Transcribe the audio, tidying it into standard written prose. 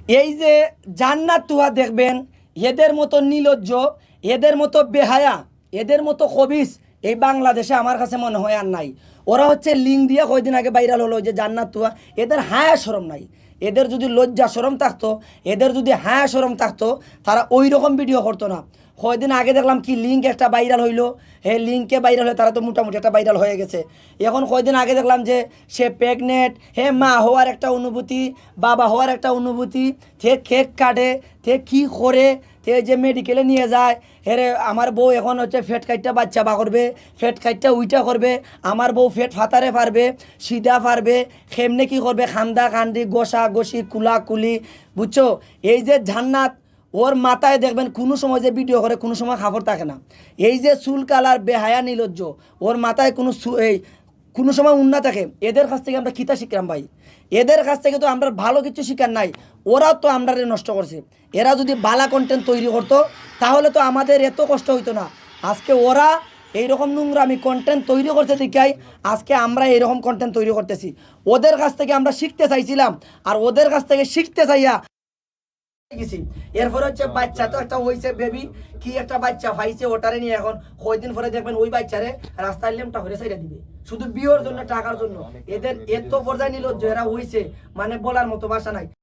এই যে জান্নাত তুয়া দেখবেন, এদের মতো নির্লজ্জ, এদের মতো বেহায়া, এদের মতো খবিস এই বাংলাদেশে আমার কাছে মনে হয় আর নাই। ওরা হচ্ছে লিঙ্ক দিয়ে কয়দিন আগে ভাইরাল হলো যে জান্নাত তুয়া, এদের হায়া শরম নাই। এদের যদি লজ্জা শরম থাকতো, এদের যদি হায়া শরম থাকতো, তারা ওই রকম ভিডিও করতো না। কয়দিন আগে দেখলাম কি লিঙ্ক একটা ভাইরাল হইলো, হে লিঙ্কে ভাইরাল হয়ে তারা তো মোটামুটি একটা ভাইরাল হয়ে গেছে। এখন কয়দিন আগে দেখলাম যে সে প্রেগনেন্ট, হে মা হওয়ার একটা অনুভূতি, বাবা হওয়ার একটা অনুভূতি, সে কেক কাটে, সে কী করে, সে যে মেডিকেলে নিয়ে যায়, হেরে আমার বউ এখন হচ্ছে ফেট কাইটটা বাচ্চা বা করবে, ফেট কাইটটা উইটা করবে, আমার বউ ফেট ফাতারে পারবে, সিধা পারবে, খেমনে কী করবে, খান্দা খান্দি, গোসা গোসি, কুলা কুলি, বুঝছো? এই যে জান্নাত, ওর মাথায় দেখবেন কোনো সময় যে ভিডিও করে কোনো সময় খাবার থাকে না। এই যে চুল কালার বেহায়া নির্লজ্জ, ওর মাথায় এই কোনো সময় উন্না থাকে। এদের কাছ থেকে আমরা কিতা শিখলাম ভাই? এদের কাছ থেকে তো আমরা ভালো কিছু শিখার নাই। ওরাও তো আমরা নষ্ট করছে। এরা যদি ভালো কন্টেন্ট তৈরি করতো তাহলে তো আমাদের এত কষ্ট হইতো না। আজকে ওরা এইরকম নোংরামি কন্টেন্ট তৈরি করতে দেখাই আজকে আমরা এইরকম কন্টেন্ট তৈরি করতেছি। ওদের কাছ থেকে আমরা শিখতে চাইছিলাম, আর ওদের কাছ থেকে শিখতে চাইয়া গেছি। এরপরে হচ্ছে বাচ্চা তো একটা হয়েছে, বেবি কি একটা বাচ্চা পাইছে, ওটারে নিয়ে এখন কয়দিন পরে দেখবেন ওই বাচ্চারে রাস্তায় লেমটা করে সাইডা দিবে শুধু বিয়ের জন্য, টাকার জন্য। এদের এত পর্যায়ে নির্লজ্জ এরা হয়েছে, মানে বলার মতো ভাষা নাই।